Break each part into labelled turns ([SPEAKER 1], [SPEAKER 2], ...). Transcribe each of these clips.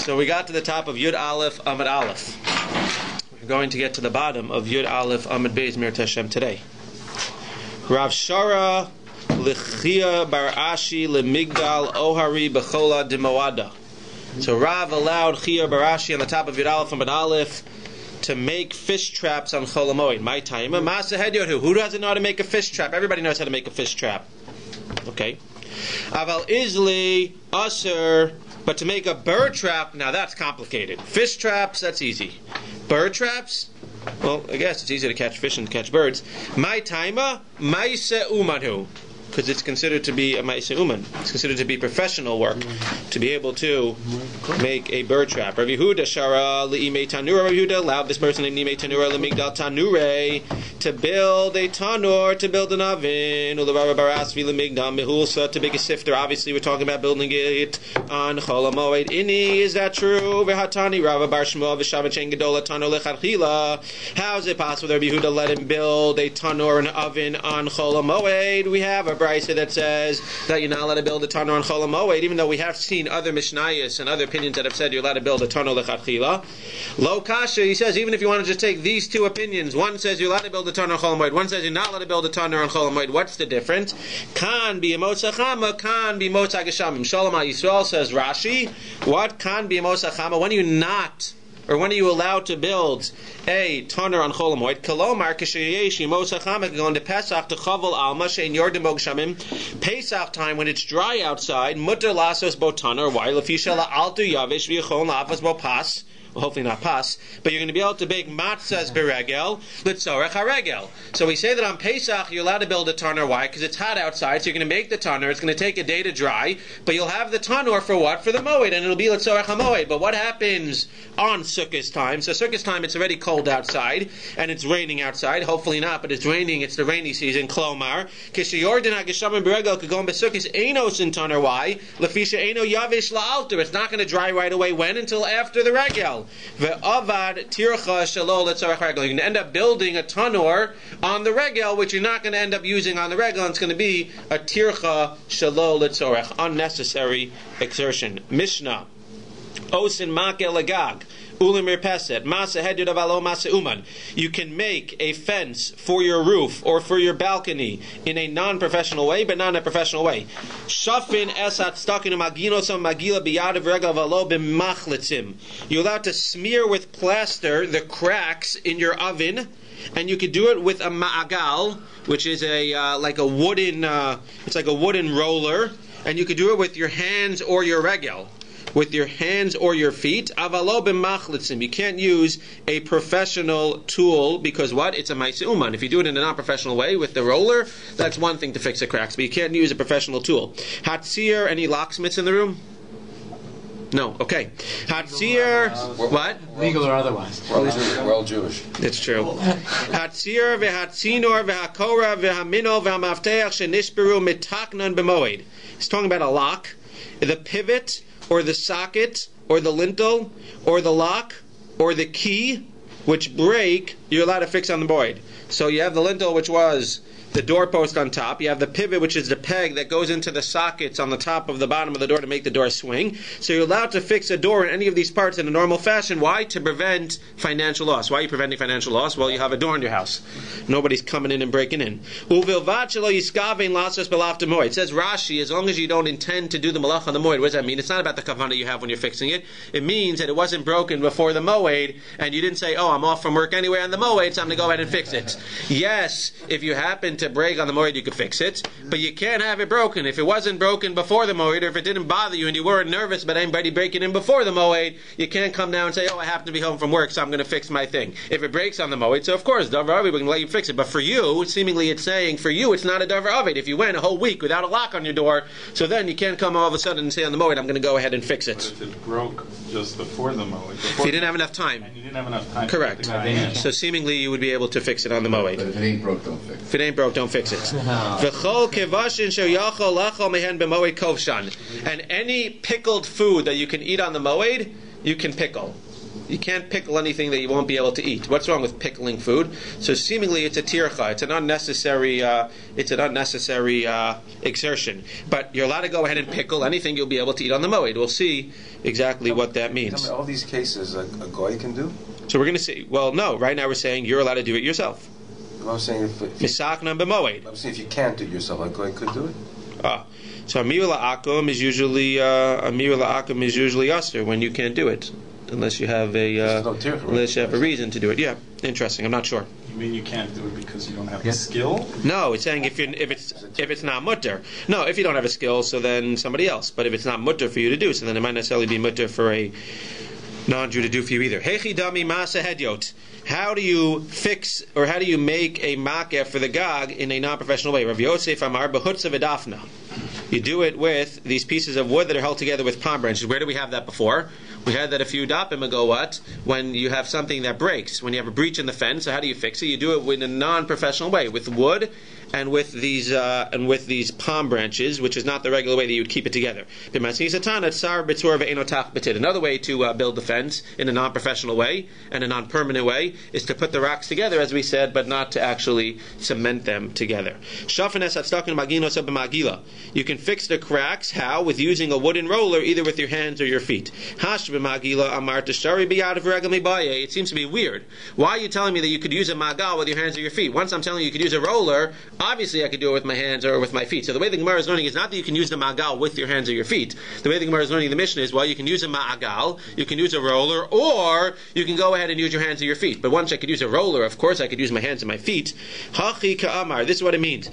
[SPEAKER 1] So we got to the top of Yud Aleph Amud Aleph. We're going to get to the bottom of Yud Aleph Amud Beis Mir Tashem today. Rav Shara L'chia Bar Ashi L'migdal Ohari B'chola D'Moada. So Rav allowed Chia Bar Ashi on the top of Yud Aleph Amud Aleph to make fish traps on Chol HaMoed. My time. Who doesn't know how to make a fish trap? Everybody knows how to make a fish trap. Okay. Aval Izli Aser, but to make a bird trap, now that's complicated. Fish traps, that's easy. Bird traps, well, I guess it's easy to catch fish and catch birds. My taima, maise umanu, because it's considered to be a maise uman. It's considered to be professional work to be able to make a bird trap. Rabbi Yehuda shara li'imei tanura. Rabbi Yehuda allowed this person named Imei Tanura lemigdal tanure to build a tanur, to build an oven. U'leRabbi barasvi lemigdal mehulsa, to make a sifter. Obviously, we're talking about building it on Chol HaMoed. Inni, is that true? V'hatani Rabbi bar Shmuel v'shavet gedola tanur lechatchila. How is it possible that Rabbi Yehuda let him build a tanur, an oven on Chol HaMoed? We have a brisa that says that you're not allowed to build a tanur on Chol HaMoed, even though we have seen other mishnayos and other opinions that have said you're allowed to build a tanur lechatchila. Lo kasha, he says, even if you want to just take these two opinions, one says you're allowed to build a tanur on Chol HaMoed, one says you're not allowed to build a tanur on Chol HaMoed. What's the difference? Kan be motza chama, kan be motza geshamim. Shalom Yisrael, says Rashi. What kan be motza chama? When are you not, or when are you allowed to build a tanur on Chol HaMoed? Kalomar kishayesh motza chama, going to Pesach to Chavel Alma shein yordim bo geshamim. Pesach time when it's dry outside, mutter lasos bo tanur. Why? Lefisha la altu yavish v'yichon la'afas bo pas. Well, hopefully not pas, but you're going to be able to bake matzahs beregel, litzorech haregel. So we say that on Pesach you're allowed to build a tanur. Why? Because it's hot outside, so you're going to make the tanur. It's going to take a day to dry, but you'll have the tanur for what? For the Moed, and it'll be litzorech hamoed. But what happens on Sukkot time? So Sukkot time, it's already cold outside, and it's raining outside. Hopefully not, but it's raining. It's the rainy season. Klomar kishayordin hageshamim beregel kagon besukis einos in tanur. Why? Lefisha eino yavish la'alter. It's not going to dry right away. When? Until after the regel. Ve'avad tircha shelo letzorech regel. You can end up building a tanur on the regel, which you're not going to end up using on the regel, and it's going to be a tircha shelo letzorech, unnecessary exertion. Mishnah. Osin makel agag. You can make a fence for your roof or for your balcony in a non-professional way, but not in a professional way. You're allowed to smear with plaster the cracks in your oven, and you could do it with a ma'agal, which is a like a wooden, it's like a wooden roller, and you could do it with your hands or your regel. With your hands or your feet. Avalo b'machlitzim. You can't use a professional tool because what? It's a ma'aseh uman. If you do it in a non-professional way with the roller, that's one thing to fix the cracks, but you can't use a professional tool. Hatzir, any locksmiths in the room? No. Okay. Hatzir, what?
[SPEAKER 2] Legal or otherwise.
[SPEAKER 3] We're all Jewish.
[SPEAKER 1] It's true. Hatzir v'hatzinor v'hakora v'hamino v'hamavteach shenishberu mitaknon b'moed. He's talking about a lock, the pivot, or the socket, or the lintel, or the lock, or the key, which break, you're allowed to fix on the Moed. So you have the lintel, which was the doorpost on top. You have the pivot, which is the peg that goes into the sockets on the top of the bottom of the door to make the door swing. So you're allowed to fix a door in any of these parts in a normal fashion. Why? To prevent financial loss. Why are you preventing financial loss? Well, you have a door in your house. Nobody's coming in and breaking in. It says Rashi, as long as you don't intend to do the malach on the Moed. What does that mean? It's not about the kavanah you have when you're fixing it. It means that it wasn't broken before the Moed, and you didn't say, oh, I'm off from work anyway on the Moed, so I'm going to go ahead and fix it. Yes, if you happen to break on the Moed, you could fix it, but you can't have it broken. If it wasn't broken before the Moed, or if it didn't bother you and you weren't nervous about anybody breaking in before the Moed, you can't come down and say, oh, I happen to be home from work, so I'm going to fix my thing. If it breaks on the Moed, so of course, Davar Avid, we're going to let you fix it. But for you, seemingly it's saying, for you, it's not a Davar Avid. If you went a whole week without a lock on your door, so then you can't come all of a sudden and say on the Moed, I'm going to go ahead and fix it.
[SPEAKER 4] But if it broke just before the Moed,
[SPEAKER 1] if you didn't have enough time.
[SPEAKER 4] And you didn't have enough time.
[SPEAKER 1] Correct. So seemingly you would be able to fix it on the Moed.
[SPEAKER 3] But if it ain't broke, don't fix it.
[SPEAKER 1] If it ain't broke, don't fix it. And any pickled food that you can eat on the Moed, you can pickle. You can't pickle anything that you won't be able to eat. What's wrong with pickling food? So seemingly it's a tircha. It's an unnecessary exertion. But you're allowed to go ahead and pickle anything you'll be able to eat on the Moed. We'll see exactly what that means.
[SPEAKER 3] Tell me, all these cases a goy can do?
[SPEAKER 1] So we're going to say, well, no. Right now we're saying you're allowed to do it yourself.
[SPEAKER 3] I'm saying if
[SPEAKER 1] Misakna b'Moed.
[SPEAKER 3] I'm saying if you can't do it yourself, a goy could do it.
[SPEAKER 1] So Amir la'akum is usually aser when you can't do it, unless you have unless you have a reason to do it. Yeah, interesting. I'm not sure.
[SPEAKER 4] You mean you can't do it because you don't have the skill?
[SPEAKER 1] No, it's saying if it's not mutter. No, if you don't have a skill, so then somebody else. But if it's not mutter for you to do, so then it might necessarily be mutter for a non-Jew to do for you either. Hechi dami masa hedyot. How do you fix or how do you make a makeh for the gag in a non-professional way? Rav Yoseph amar behutza v'dafna. You do it with these pieces of wood that are held together with palm branches. Where do we have that before? We had that a few dapim ago. What? When you have something that breaks, when you have a breach in the fence, so how do you fix it? You do it in a non-professional way with wood and with these palm branches, which is not the regular way that you would keep it together. Another way to build the fence in a non-professional way and a non-permanent way is to put the rocks together, as we said, but not to actually cement them together. You can fix the cracks. How? With using a wooden roller, either with your hands or your feet. It seems to be weird. Why are you telling me that you could use a magal with your hands or your feet? Once I'm telling you you could use a roller, obviously I could do it with my hands or with my feet. So the way the Gemara is learning is not that you can use the magal with your hands or your feet. The way the Gemara is learning the Mishnah is, well, you can use a magal, you can use a roller, or you can go ahead and use your hands or your feet. But once I could use a roller, of course I could use my hands and my feet. Hachi ka'amar, this is what it means.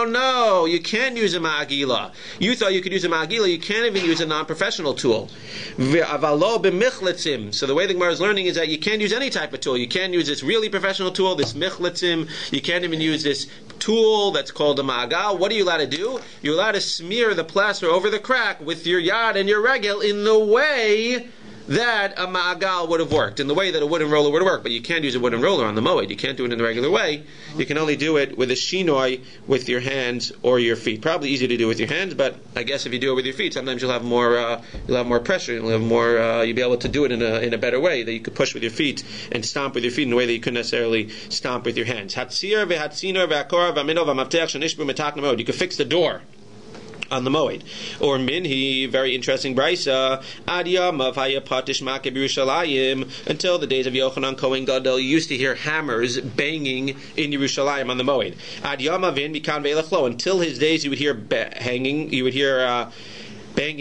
[SPEAKER 1] No. You can't use a ma'agila. You thought you could use a ma'agila, you can't even use a non-professional tool. So the way the Gemara is learning is that you can't use any type of tool. You can't use this really professional tool, this michletzim. You can't even use this tool that's called a ma'agal. What are you allowed to do? You're allowed to smear the plaster over the crack with your yad and your regel in the way that a ma'agal would have worked, in the way that a wooden roller would have worked. But you can't use a wooden roller on the Moed. You can't do it in the regular way. You can only do it with a shinoi with your hands or your feet. Probably easier to do with your hands, but I guess if you do it with your feet, sometimes you'll have more pressure. You'll have more. You'll be able to do it in a better way, that you could push with your feet and stomp with your feet in a way that you couldn't necessarily stomp with your hands. You could fix the door on the Moed. Or minhi, very interesting brisa, ad yamav haya patish makeh b'Yerushalayim, until the days of Yochanan Kohen Gadol, you used to hear hammers banging in Yerushalayim on the Moed. Ad yamavin mikan ve'elachlo, until his days you would hear banging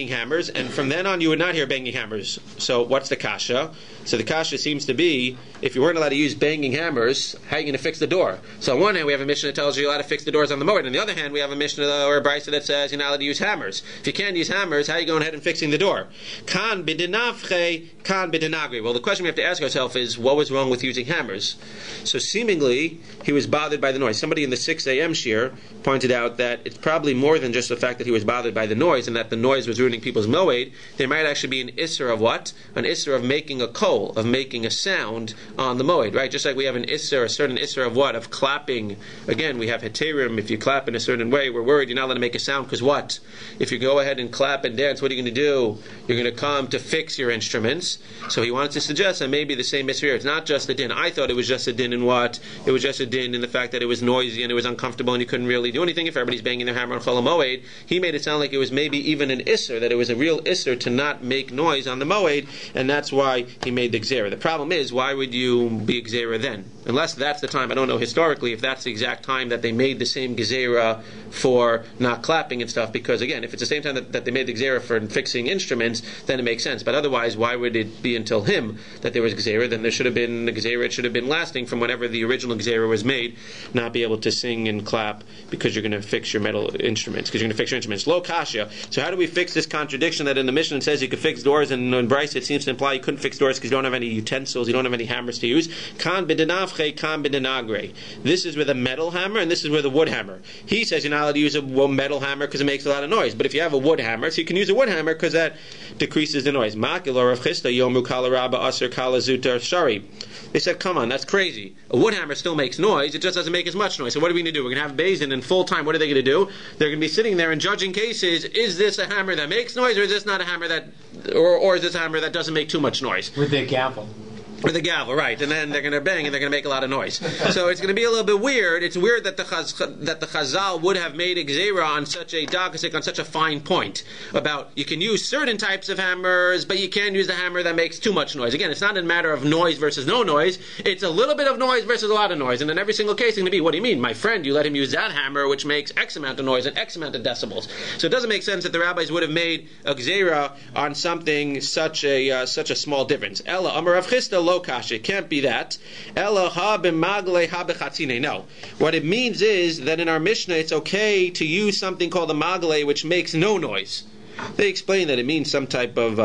[SPEAKER 1] hammers, and from then on you would not hear banging hammers. So what's the kasha? So the kasha seems to be, if you weren't allowed to use banging hammers, how are you going to fix the door? So on one hand we have a Mishnah that tells you you're allowed to fix the doors on the Moed. On the other hand we have a Mishnah or a brisa that says you're not allowed to use hammers. If you can't use hammers, how are you going ahead and fixing the door? Kan b'dinavche, kan b'dinagri. Well, the question we have to ask ourselves is, what was wrong with using hammers? So seemingly he was bothered by the noise. Somebody in the 6 a.m. shir pointed out that it's probably more than just the fact that he was bothered by the noise and that the noise was ruining people's Moed. There might actually be an isser of what? An isser of making a kol, of making a sound on the Moed, right? Just like we have an isser, a certain isser of what? Of clapping. Again, we have heterim. If you clap in a certain way, we're worried you're not allowed to make a sound, because what? If you go ahead and clap and dance, what are you going to do? You're going to come to fix your instruments. So he wanted to suggest that maybe the same isser here. It's not just a din. I thought it was just a din in what? It was just a din in the fact that it was noisy and it was uncomfortable and you couldn't really do anything if everybody's banging their hammer on Chol Moed. He made it sound like it was maybe even an isser, that it was a real isser to not make noise on the Moed, and that's why he made the gzera. The problem is, why would you be gzera then? Unless that's the time, I don't know historically if that's the exact time that they made the same gzera for not clapping and stuff, because again, if it's the same time that they made the gzera for fixing instruments, then it makes sense. But otherwise, why would it be until him that there was gzera? Then there should have been the gzera, it should have been lasting from whenever the original gzera was made, not be able to sing and clap because you're going to fix your metal instruments, because you're going to fix your instruments. Lo kasha. So how do we fix this contradiction that in the Mishnah says you could fix doors, and in Bryce it seems to imply you couldn't fix doors because you don't have any utensils, you don't have any hammers to use? Kan b'denavche, kan b'denagre. This is with a metal hammer and this is with a wood hammer. He says you're not allowed to use a metal hammer because it makes a lot of noise. But if you have a wood hammer, so you can use a wood hammer because that decreases the noise. They said, come on, that's crazy. A wood hammer still makes noise, it just doesn't make as much noise. So what are we going to do? We're going to have Beis Din in full time. What are they going to do? They're going to be sitting there and judging cases. Is this a hammer hammer that makes noise, or is this not a hammer that, or is this a hammer that doesn't make too much noise?
[SPEAKER 2] With the gavel.
[SPEAKER 1] With the gavel, right, and then they're going to bang and they're going to make a lot of noise. So it's going to be a little bit weird. It's weird that the Chazal would have made a gzeira on such a dagusik, on such a fine point about you can use certain types of hammers, but you can't use the hammer that makes too much noise. Again, it's not a matter of noise versus no noise. It's a little bit of noise versus a lot of noise. And in every single case, it's going to be, what do you mean? My friend, you let him use that hammer, which makes X amount of noise and X amount of decibels. So it doesn't make sense that the rabbis would have made a gzeira on something such a small difference. Ella, Amar Rav Chisda lo kasha. It can't be that. Ella ha b'magle ha b'chatzine. No. What it means is that in our Mishnah, it's okay to use something called a magle, which makes no noise. They explain that it means some type of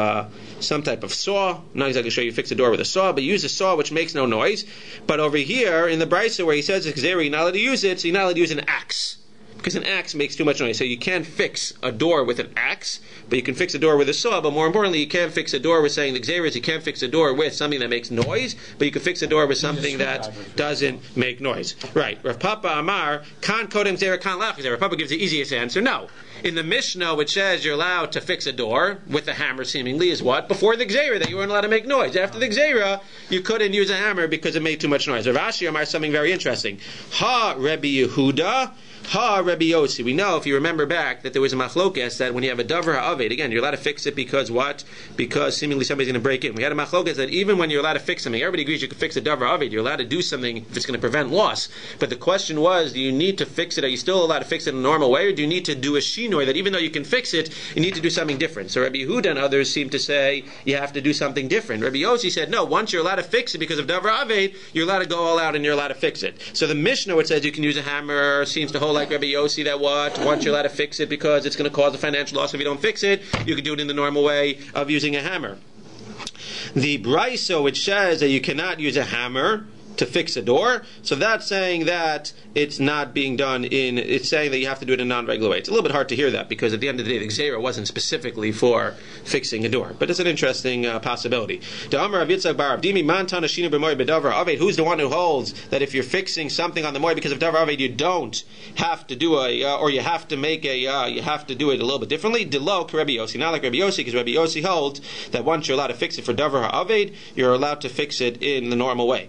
[SPEAKER 1] saw. I'm not exactly sure you fix a door with a saw, but use a saw which makes no noise. But over here in the Brisa where he says you're not allowed to use it, so you're not allowed to use an axe. Because an axe makes too much noise. So you can't fix a door with an axe, but you can fix a door with a saw. But more importantly, you can't fix a door with saying the Xeris, you can't fix a door with something that makes noise, but you can fix a door with something that doesn't make noise. Right. Rav Papa Amar, Kan Kodem Xera, Kan Lach Xera. Rav Papa gives the easiest answer. No. In the Mishnah, which says you're allowed to fix a door with a hammer, seemingly, is what? Before the Xera, that you weren't allowed to make noise. After the Xera, you couldn't use a hammer because it made too much noise. Rav Ashi Amar, something very interesting. Ha Rabbi Yehuda, Ha Rabbi Yossi. We know, if you remember back, that there was a machlokes that when you have a davar ha'aved, again, you're allowed to fix it because what? Because seemingly somebody's going to break in. We had a machlokes that even when you're allowed to fix something, everybody agrees you can fix a davar ha'aved. You're allowed to do something if it's going to prevent loss. But the question was, do you need to fix it? Are you still allowed to fix it in a normal way, or do you need to do a shinoi that even though you can fix it, you need to do something different? So Rabbi Yehuda and others seem to say you have to do something different. Rabbi Yossi said, no, once you're allowed to fix it because of davar ha'aved, you're allowed to go all out and you're allowed to fix it. So the Mishnah, which says you can use a hammer, seems to hold like Rabbi Yossi that what? Once you're allowed to fix it because it's going to cause a financial loss if you don't fix it, you can do it in the normal way of using a hammer. The Brisa, which says that you cannot use a hammer to fix a door, so that's saying that it's not being done it's saying that you have to do it in a non-regular way. It's a little bit hard to hear that because at the end of the day the Xera wasn't specifically for fixing a door, but it's an interesting possibility. Who's the one who holds that if you're fixing something on the Moed because of davar aved, you don't have to do or you have to make you have to do it a little bit differently? Delo Rabbi Yossi, not like Rabbi Yossi, because Rabbi Yossi holds that once you're allowed to fix it for davar aved, you're allowed to fix it in the normal way.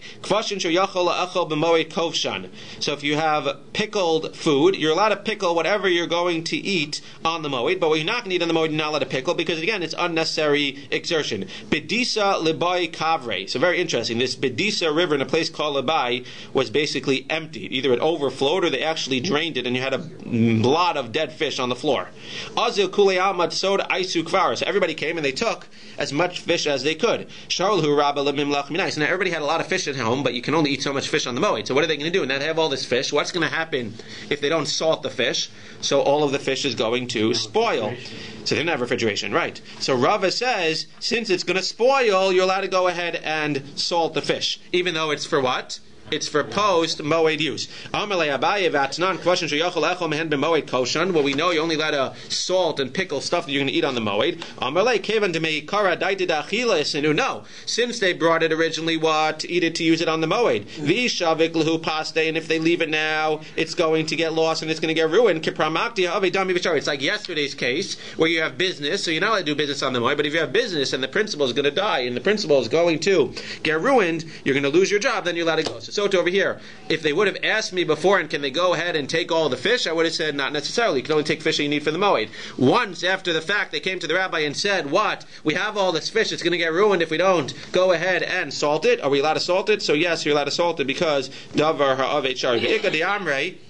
[SPEAKER 1] So if you have pickled food, you're allowed to pickle whatever you're going to eat on the Moed, but what you're not going to eat on the Moed, you're not allowed to pickle because, again, it's unnecessary exertion. Bedisa Libai Kavre. So very interesting. This Bedisa river in a place called Libai was basically empty. Either it overflowed or they actually drained it and you had a lot of dead fish on the floor. Azil Kule Almad Soda Aisu Kvara. So everybody came and they took as much fish as they could. Sharulhu Rabba Lemimlach Minai. So now everybody had a lot of fish at home, but you can only eat so much fish on the Moed. So what are they going to do? Now they have all this fish. What's going to happen if they don't salt the fish? So all of the fish is going to spoil. So they didn't have refrigeration, right? So Rava says, since it's going to spoil, you're allowed to go ahead and salt the fish, even though it's for what? It's for post-Moed use. Well, we know you're only allowed to salt and pickle stuff that you're going to eat on the Moed. No, since they brought it originally, what? Eat it to use it on the Moed. And if they leave it now, it's going to get lost and it's going to get ruined. It's like yesterday's case where you have business, so you're not allowed to do business on the Moed, but if you have business and the principal is going to die and the principal is going to get ruined, you're going to lose your job, then you're allowed to go. So over here, if they would have asked me before, and can they go ahead and take all the fish, I would have said not necessarily. You can only take fish that you need for the Moed. Once after the fact, they came to the rabbi and said, what? We have all this fish, it's going to get ruined if we don't go ahead and salt it. Are we allowed to salt it? So yes, you're allowed to salt it because davar ha'aved shari.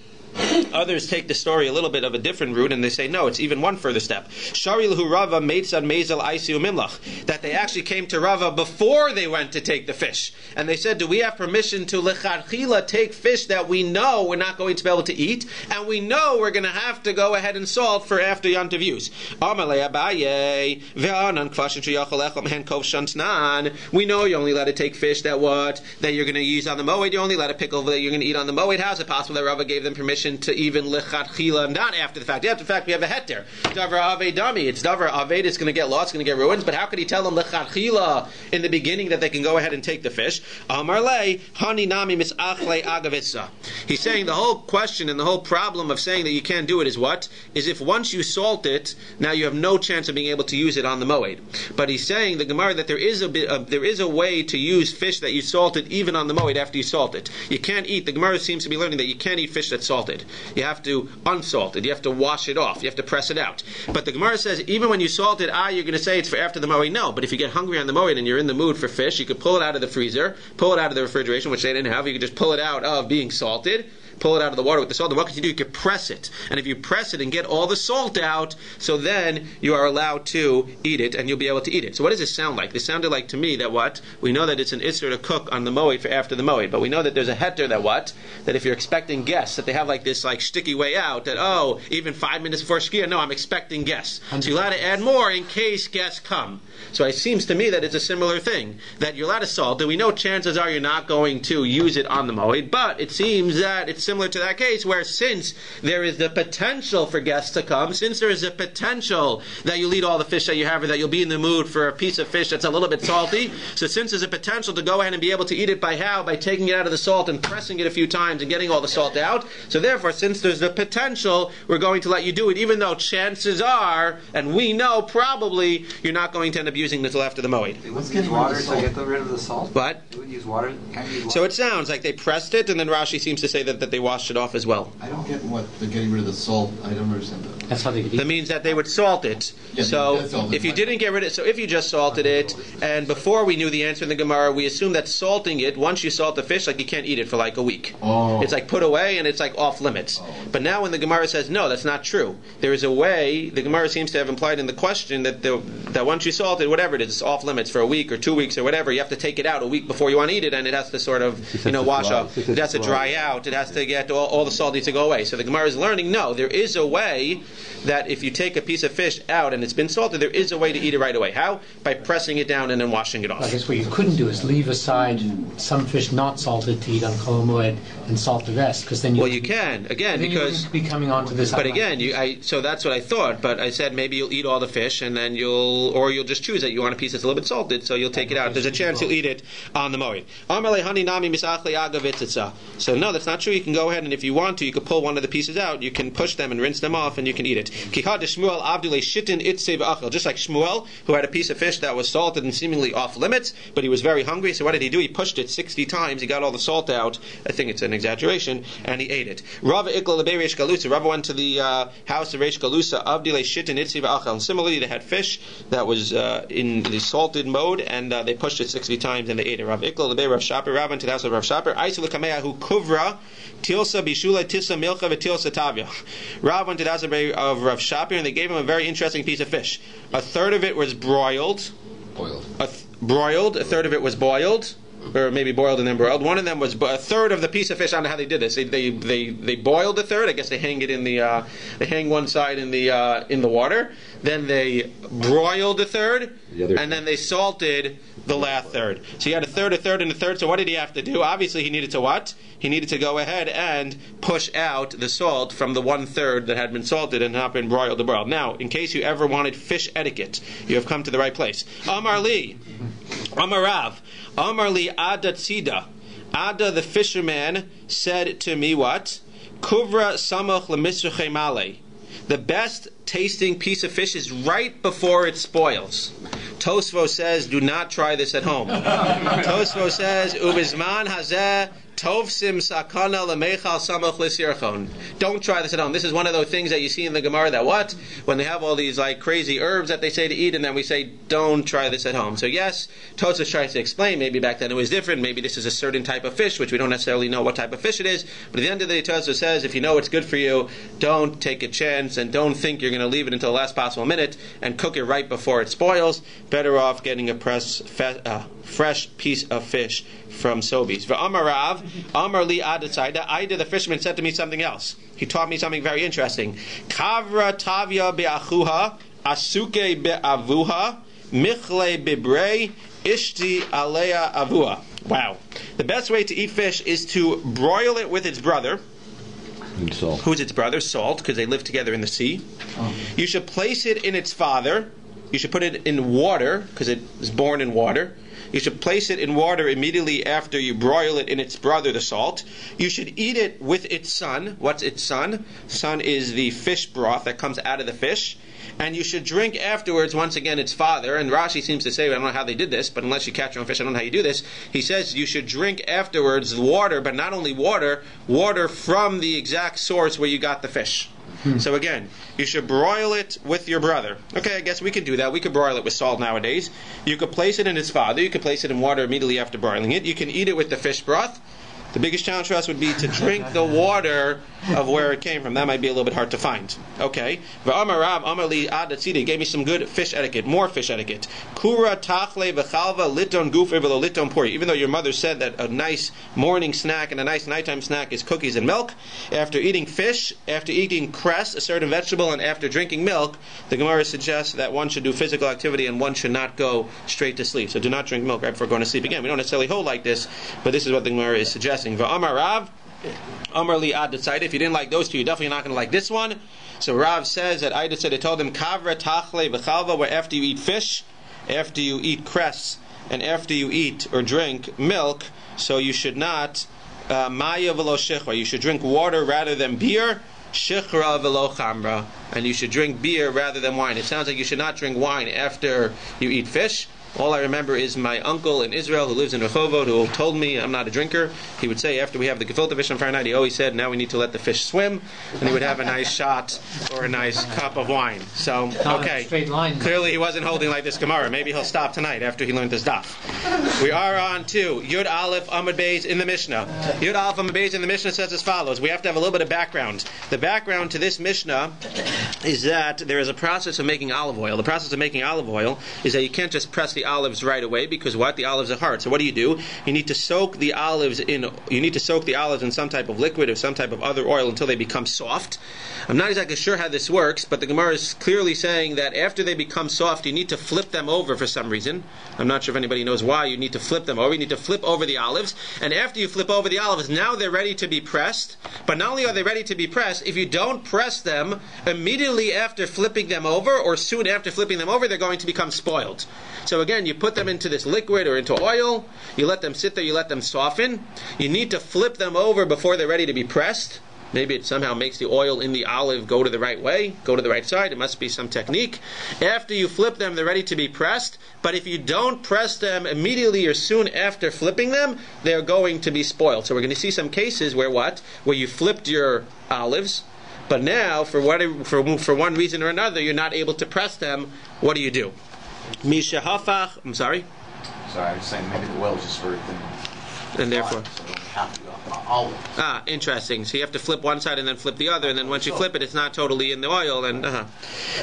[SPEAKER 1] Others take the story a little bit of a different route, and they say, no, it's even one further step. Shari lahu Rava meitzad meizel aisiu mimlach. That they actually came to Rava before they went to take the fish. And they said, do we have permission to lecharchila take fish that we know we're not going to be able to eat, and we know we're going to have to go ahead and salt for after Yontiv use? We know you're only allowed to take fish that you're going to use on the Moed. You're only allowed to pickle that you're going to eat on the Moed. How is it possible that Rava gave them permission permission to even lechatchila, not after the fact. After the fact, we have a heter. Davar aved dami. It's davar aved. It's going to get lost. It's going to get ruined. But how could he tell them lechatchila in the beginning that they can go ahead and take the fish? Amar le hani nami misachle agavitza. He's saying the whole question and the whole problem of saying that you can't do it is what? Is if once you salt it, now you have no chance of being able to use it on the Moed. But he's saying, the Gemara, that there is a way to use fish that you salted even on the Moed after you salt it. You can't eat, the Gemara seems to be learning that you can't eat fish that's salted. You have to unsalt it. You have to wash it off. You have to press it out. But the Gemara says, even when you salt it, you're going to say it's for after the Moed. No, but if you get hungry on the Moed and you're in the mood for fish, you could pull it out of the freezer, pull it out of the refrigeration, which they didn't have. You could just pull it out of being salted, pull it out of the water with the salt. And what can you do? You can press it. And if you press it and get all the salt out, so then you are allowed to eat it, and you'll be able to eat it. So what does this sound like? This sounded like to me that what? We know that it's an isser to cook on the Moed for after the Moed. But we know that there's a heter that what? That if you're expecting guests, that they have like this like sticky way out, that even 5 minutes before Shkia, no, I'm expecting guests. So you're allowed to add more in case guests come. So it seems to me that it's a similar thing, that you're allowed to salt it. We know chances are you're not going to use it on the Moed, but it seems that it's similar to that case where since there is the potential for guests to come, since there is a potential that you'll eat all the fish that you have, or that you'll be in the mood for a piece of fish that's a little bit salty, so since there's a potential to go ahead and be able to eat it by how? By taking it out of the salt and pressing it a few times and getting all the salt out. So therefore, since there's the potential, we're going to let you do it, even though chances are, and we know probably, you're not going to end up using it until after the Moed.
[SPEAKER 2] They wouldn't use water to get rid of the salt?
[SPEAKER 1] What?
[SPEAKER 2] They would use water? Can't use water?
[SPEAKER 1] So it sounds like they pressed it, and then Rashi seems to say that they washed it off as well.
[SPEAKER 5] I don't get what they're getting rid of the salt. I don't understand that.
[SPEAKER 6] That's how they could eat.
[SPEAKER 1] That means that they would salt it.
[SPEAKER 5] Yeah,
[SPEAKER 1] so
[SPEAKER 5] salt it.
[SPEAKER 1] if you didn't get rid of it, so if you just salted it, and before we knew the answer in the Gemara, we assume that salting it, once you salt the fish, like you can't eat it for like a week.
[SPEAKER 5] Oh.
[SPEAKER 1] It's like put away and it's like off limits.
[SPEAKER 5] Oh.
[SPEAKER 1] But now when the Gemara says, no, that's not true. There is a way, the Gemara seems to have implied in the question that that once you salt it, whatever it is, it's off limits for a week or 2 weeks or whatever. You have to take it out a week before you want to eat it, and it has to sort of, wash up. It has to dry out. It has to get, all the salt needs to go away. So the Gemara is learning, no, there is a way that if you take a piece of fish out and it's been salted, there is a way to eat it right away. How? By pressing it down and then washing it off.
[SPEAKER 6] I guess what you couldn't do is leave aside some fish not salted to eat on Kol Moed and salt the rest, because then
[SPEAKER 1] you can again, because
[SPEAKER 6] be coming on to this.
[SPEAKER 1] But again, so that's what I thought. But I said maybe you'll eat all the fish, and then you'll just choose it. You want a piece that's a little bit salted, so you'll take it out. There's a chance you'll eat it on the Moed. So no, that's not true. You can go ahead and if you want to, you can pull one of the pieces out. You can push them and rinse them off, and you can eat it. Just like Shmuel, who had a piece of fish that was salted and seemingly off limits, but he was very hungry. So what did he do? He pushed it 60 times. He got all the salt out. I think it's an exaggeration, and he ate it. Rav went to the house of Reish Galusa. And similarly, they had fish that was in the salted mode, and they pushed it 60 times and they ate it. Rav went to the house of Rav Shaper. Kuvra Tilsa Bishula Tisa Milcha V'Tilsa Tavia. Rav went to the house of Rav Shaper, and they gave him a very interesting piece of fish. A third of it was broiled. A third of it was boiled, or maybe boiled and then broiled. One of them was a third of the piece of fish. I don't know how they did this. They boiled the third. I guess they hang it in the they hang one side in the water. Then they broiled the third, and then they salted the last third. So he had a third, and a third. So what did he have to do? Obviously, he needed to what? He needed to go ahead and push out the salt from the 1/3 that had been salted and not been broiled or boiled. Now, in case you ever wanted fish etiquette, you have come to the right place. Amar Li, Amar Rav, Amar Li Ada Tzida. Ada the fisherman said to me what? Kuvra samach lemisruche male. The best tasting piece of fish is right before it spoils. Tosfo says, do not try this at home. Tosfo says, ubizman hazeh tovsim sakana lemechal samach lisirchon. Don't try this at home. This is one of those things that you see in the Gemara that what? When they have all these like crazy herbs that they say to eat, and then we say, don't try this at home. So yes, Tosfos tries to explain, maybe back then it was different, maybe this is a certain type of fish, which we don't necessarily know what type of fish it is, but at the end of the day, Tosfos says, if you know it's good for you, don't take a chance, and don't think you're going to leave it until the last possible minute, and cook it right before it spoils. Better off getting a fresh piece of fish from Sobeys. V'amar Rav, Amar Li Adatzayda, Ida the fisherman said to me something else. He taught me something very interesting. Kavra tavya be'achuha, asuke be'avuha, michle bebrei, ishti aleya avua. Wow. The best way to eat fish is to broil it with its brother.
[SPEAKER 7] And salt.
[SPEAKER 1] Who's its brother? Salt, because they live together in the sea. You should place it in its father. You should put it in water, because it is born in water. You should place it in water immediately after you broil it in its brother, the salt. You should eat it with its son. What's its son? Son is the fish broth that comes out of the fish. And you should drink afterwards, once again, its father. And Rashi seems to say, I don't know how they did this, but unless you catch your own fish, I don't know how you do this. He says you should drink afterwards water, but not only water, water from the exact source where you got the fish. So again, you should broil it with your brother. Okay, I guess we could do that. We could broil it with salt nowadays. You could place it in its father. You could place it in water immediately after broiling it. You can eat it with the fish broth. The biggest challenge for us would be to drink the water of where it came from. That might be a little bit hard to find. Okay. V'amar Rav, Amar li ad tzidi, gave me some good fish etiquette, more fish etiquette. Kura tachle v'chalva liton gufe v'lo liton puri. Even though your mother said that a nice morning snack and a nice nighttime snack is cookies and milk, after eating fish, after eating cress, a certain vegetable, and after drinking milk, the Gemara suggests that one should do physical activity and one should not go straight to sleep. So do not drink milk right before going to sleep. Again, we don't necessarily hold like this, but this is what the Gemara is suggesting. V'amar Rav, Amar li ad tzayda. If you didn't like those two, you're definitely not going to like this one. So Rav says that Ida said, they told him kavra tachle v'chalva, where after you eat fish, after you eat cress, and after you eat or drink milk, so you should not maya v'lo shichra. You should drink water rather than beer. Shichra v'lo chamra, and you should drink beer rather than wine. It sounds like you should not drink wine after you eat fish. All I remember is my uncle in Israel who lives in Rehovot, who told me I'm not a drinker. He would say after we have the gefilte fish on Friday night, he always said, now we need to let the fish swim, and he would have a nice shot or a nice cup of wine. So, okay.
[SPEAKER 6] Straight line.
[SPEAKER 1] Clearly he wasn't holding like this Gemara. Maybe he'll stop tonight after he learned this DAF. We are on to Yud Aleph Amud Beis in the Mishnah. Yud Aleph Amud Beis in the Mishnah says as follows. We have to have a little bit of background. The background to this Mishnah is that there is a process of making olive oil. The process of making olive oil is that you can't just press the olives right away, because what? The olives are hard. So what do? You need to soak the olives in. You need to soak the olives in some type of liquid or some type of other oil until they become soft. I'm not exactly sure how this works, but the Gemara is clearly saying that after they become soft, you need to flip them over for some reason. I'm not sure if anybody knows why. You need to flip them over. You need to flip over the olives, and after you flip over the olives, now they're ready to be pressed. But not only are they ready to be pressed, if you don't press them immediately after flipping them over, or soon after flipping them over, they're going to become spoiled. So again, you put them into this liquid or into oil, you let them sit there, you let them soften. You need to flip them over before they're ready to be pressed. Maybe it somehow makes the oil in the olive go to the right way, go to the right side. It must be some technique. After you flip them, they're ready to be pressed. But if you don't press them immediately or soon after flipping them, they're going to be spoiled. So we're going to see some cases where Where you flipped your olives, but now, for one reason or another, you're not able to press them. What do? Misha Hafach, I'm sorry?
[SPEAKER 2] Sorry, I was saying maybe the well is just very thin.
[SPEAKER 1] And therefore?
[SPEAKER 2] So you have to go olive.
[SPEAKER 1] Interesting. So you have to flip one side and then flip the other, and then once you flip it, it's not totally in the oil. And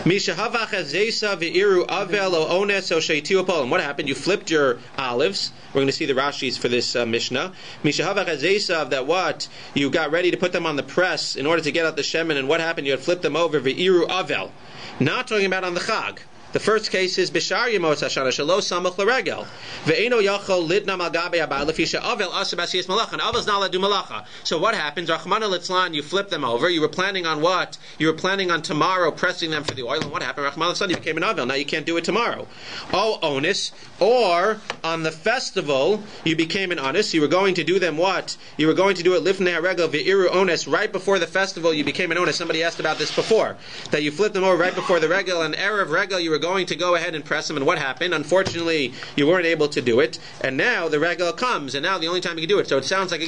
[SPEAKER 1] Misha Havach Azesa V'iru Avel O Ones O Sheitiu Apolim. What happened? You flipped your olives. We're going to see the Rashis for this Mishnah. Misha Havach Azesa, that what? You got ready to put them on the press in order to get out the shemen, and what happened? You had flipped them over V'iru Avel. Not talking about on the Chag. The first case is Bishar Yemos Hashana Shalo Samach L'Regel Ve'eno Yachol Lidna Malgabe Abal Lefisha Avel Asher Basiyas Malacha. And Avel's not allowed to do Malacha. So what happens? Rachmana Litzlan, you flip them over. You were planning on what? You were planning on tomorrow pressing them for the oil. And what happened? Rachmana Litzlan, you became an Avel. Now you can't do it tomorrow. Oh, onus. Or on the festival, you became an onus. You were going to do them what? You were going to do it Lifnei HaRegel Ve'iru Onus. Right before the festival, you became an onus. Somebody asked about this before. That you flipped them over right before the Regel. And Erev Regel, you were going to go ahead and press them, and what happened? Unfortunately, you weren't able to do it, and now the Regel comes, and now the only time you can do it. So it sounds like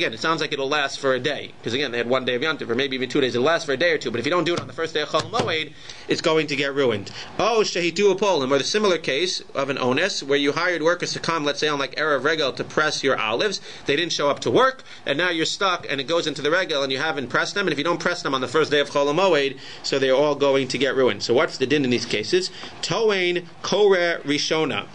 [SPEAKER 1] it'll last for a day, because again, they had one day of Yontif, or maybe even 2 days. It'll last for a day or two, but if you don't do it on the first day of Chol Moed, it's going to get ruined. Oh, Shehitu Apolim, or the similar case of an onus, where you hired workers to come, let's say on like Erev Regel, to press your olives. They didn't show up to work, and now you're stuck, and it goes into the Regel, and you haven't pressed them, and if you don't press them on the first day of Chol Moed, so they're all going to get ruined. So what's the din in these cases? Toain Koreh Rishona.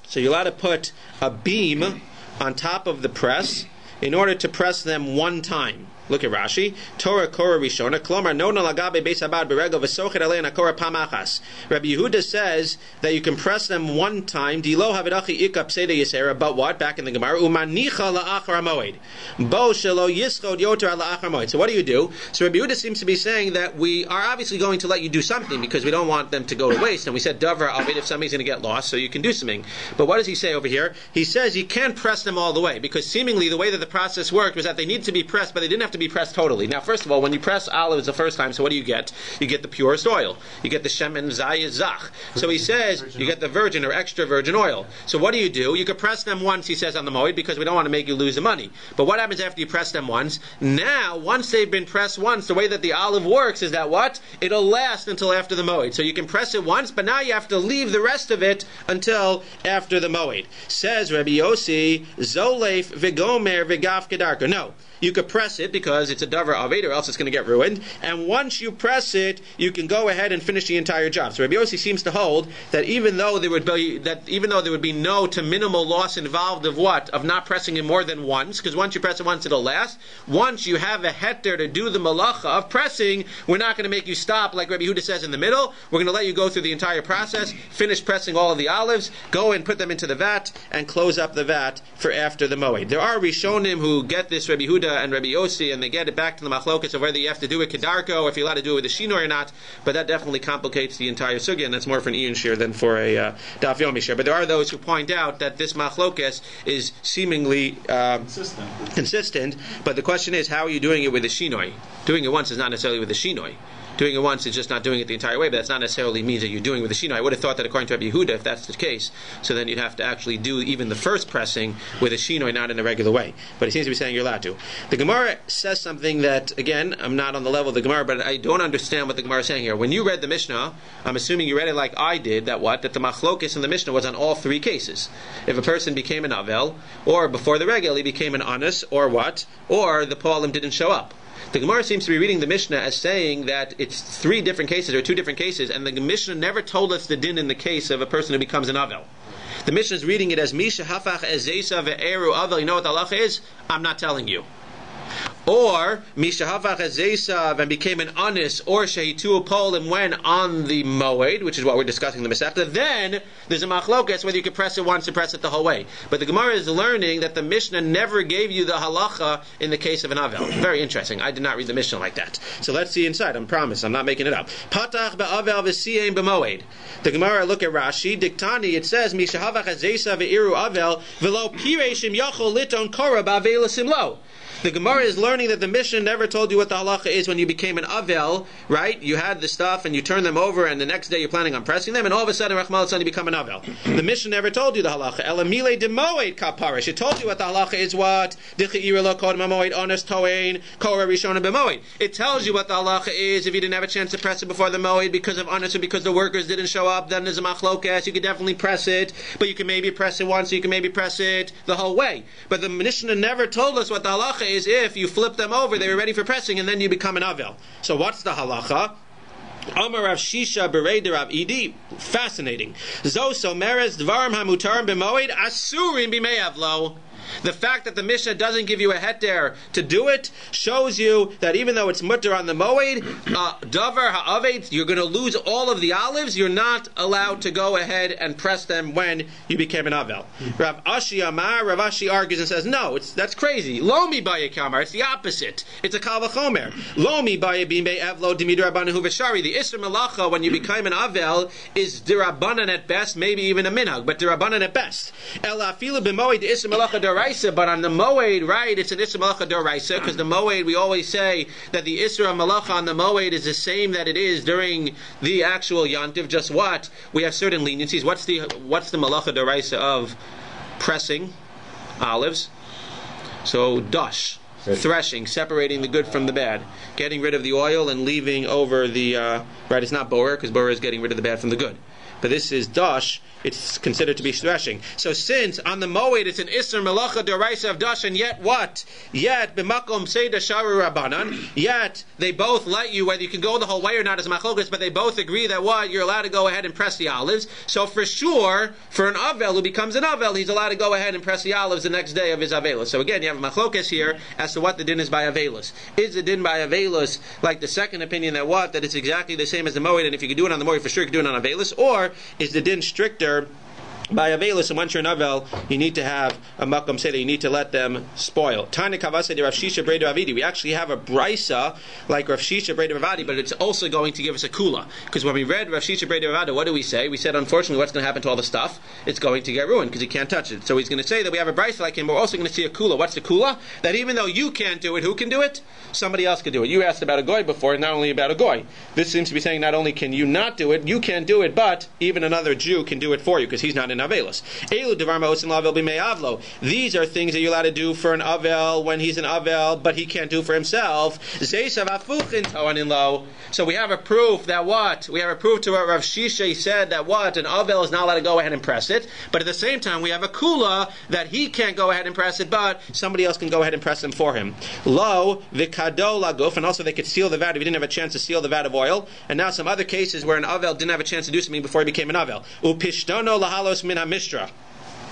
[SPEAKER 1] So you're allowed to put a beam on top of the press in order to press them one time. Look at Rashi. Torah Korah Rishona. Klomar Nona Lagabe Beis Habad Beregel V'Sochet Alei Nakora Pamachas. Rabbi Yehuda says that you can press them one time. Dilo Havidachi Ikap Seder Yisera. But what? Back in the Gemara. Umanicha la'achar Moed. Bo Shelo Yischod Yoter la'achar Moed. So what do? So Rabbi Yehuda seems to be saying that we are obviously going to let you do something because we don't want them to go to waste. And we said Davar Avid if somebody's going to get lost, so you can do something. But what does he say over here? He says you can't press them all the way because seemingly the way that the process worked was that they need to be pressed, but they didn't have to be pressed totally. Now, first of all, when you press olives the first time, so what do? You get the purest oil. You get the shemen zayis zach. So he says you get the virgin or extra virgin oil. So what do? You could press them once, he says, on the moed because we don't want to make you lose the money. But what happens after you press them once? Now, once they've been pressed once, the way that the olive works is that what? It'll last until after the moed. So you can press it once, but now you have to leave the rest of it until after the moed. Says Rabbi Yossi, Zolef v'gomer v'gaf kedarka. No. You could press it because it's a davar aved, or else it's going to get ruined. And once you press it, you can go ahead and finish the entire job. So Rabbi Yossi seems to hold that even though there would be no to minimal loss involved of what? Of not pressing it more than once, because once you press it once, it'll last. Once you have a heter to do the malacha of pressing, we're not going to make you stop like Rabbi Yehuda says in the middle. We're going to let you go through the entire process, finish pressing all of the olives, go and put them into the vat, and close up the vat for after the moed. There are Rishonim who get this Rabbi Yehuda and Rabbi Yossi, and they get it back to the machlokas of whether you have to do it kedarko, or if you're allowed to do it with a shinoi or not, but that definitely complicates the entire sugya, and that's more for an Ian shir than for a DAF Yomi shir. But there are those who point out that this machlokas is seemingly consistent, but the question is, how are you doing it with a shinoi? Doing it once is not necessarily with a shinoi. Doing it once is just not doing it the entire way, but that's not necessarily means that you're doing it with a shinoi. I would have thought that according to Rabbi Yehuda, if that's the case, so then you'd have to actually do even the first pressing with a shinoi, not in a regular way. But he seems to be saying you're allowed to. The Gemara says something that, again, I'm not on the level of the Gemara, but I don't understand what the Gemara is saying here. When you read the Mishnah, I'm assuming you read it like I did, that the machlokes in the Mishnah was on all three cases. If a person became an avel, or before the regel he became an anus, or what? Or the poalim didn't show up. The Gemara seems to be reading the Mishnah as saying that it's three different cases, or two different cases, and the Mishnah never told us the din in the case of a person who becomes an avel. The Mishnah is reading it as Misha hafach ezesa ve'eru avel. You know what the halacha is? I'm not telling you. Or Misha hafach ezesav and became an anis, or shehitu polim when on the moed, which is what we're discussing in the Masechta. Then there's a machlokas whether you can press it once or press it the whole way. But the Gemara is learning that the Mishnah never gave you the halacha in the case of an avel. Very interesting. I did not read the Mishnah like that. So let's see inside. I promise. I'm not making it up. Patach be'avel v'siyem b'moed. The Gemara, look at Rashi. Diktani, it says Misha hafach ezesav ve'iru avel v'lo pireshim yachol liton korah ba'avel simlo. The Gemara is learning that the Mishnah never told you what the halacha is when you became an avel, right? You had the stuff and you turned them over, and the next day you're planning on pressing them, and all of a sudden, Rachmal Tzani, you become an avel. The Mishnah never told you the halacha. Elamile de moed kaparish. It told you what the halacha is. What? It tells you what the halacha is. If you didn't have a chance to press it before the moed because of honest or because the workers didn't show up, then there's a machlokas. You could definitely press it, but you can maybe press it once, so you can maybe press it the whole way. But the Mishnah never told us what the halacha is if you flip them over, they were ready for pressing, and then you become an avel. So what's the halacha? Amar Rav Shisha Berei Rav Idi. Fascinating. Zoso meres dvarim hamutarim b'moed asurim b'mei avlo. The fact that the Mishnah doesn't give you a heter to do it shows you that even though it's mutter on the moed, davar ha'aved, you're going to lose all of the olives. You're not allowed to go ahead and press them when you became an avel. Rav Ashi Amar, Rav Ashi argues and says, no, that's crazy. Lomi baye kamar, it's the opposite. It's a kal v'chomer. Lomi baye bimei evlo dimidrabanahu v'shari. The isra malacha when you become an avel is dirabanan at best, maybe even a minhag, but dirabanan at best. El afilu b'moed isra malacha but on the moed, right, it's an isra malacha doraisa, because the moed, we always say that the isra malacha on the moed is the same that it is during the actual yantiv. Just what? We have certain leniencies. What's the malacha doraisa of pressing olives? So dash, threshing, separating the good from the bad, getting rid of the oil and leaving over the right. It's not borer, because borer is getting rid of the bad from the good. But this is dash, it's considered to be threshing. So since on the moed it's an isser melacha deraisa of dash, and yet what? Yet b'makom seda sharu rabbanan. Yet they both let you, whether you can go the whole way or not as machlokas, but they both agree that what? You're allowed to go ahead and press the olives. So for sure, for an avel who becomes an avel, he's allowed to go ahead and press the olives the next day of his avela. So again, you have a machlokas here as to to what the din is by Avelus. Is the din by Avelus like the second opinion that what? That it's exactly the same as the Moed, and if you can do it on the Moed, for sure you can do it on Avelus? Or is the din stricter by Avelus, and once you're an Avel, you need to have a Makam Seder, you need to let them spoil. Tanya Kavase de Rav Shisha Breda Avidi. We actually have a Brisa like Rav Shisha Breda Avadi, but it's also going to give us a Kula. Because when we read Rav Shisha Breda Avadi, what do we say? We said, unfortunately, what's going to happen to all the stuff? It's going to get ruined because you can't touch it. So he's going to say that we have a Brisa like him, but we're also going to see a Kula. What's the Kula? That even though you can't do it, who can do it? Somebody else can do it. You asked about a Goy before, and not only about a Goy. This seems to be saying not only can you not do it, you can't do it, but even another Jew can do it for you because he's not in Avelus. These are things that you're allowed to do for an Avel when he's an Avel, but he can't do for himself. So we have a proof that what? We have a proof to what Rav Shisha said that what? An Avel is not allowed to go ahead and press it, but at the same time we have a Kula that he can't go ahead and press it, but somebody else can go ahead and press him for him. Lo, v'kado laguf, and also they could seal the vat if he didn't have a chance to seal the vat of oil. And now some other cases where an Avel didn't have a chance to do something before he became an Avel. Upishtono lahalos min hamishtra.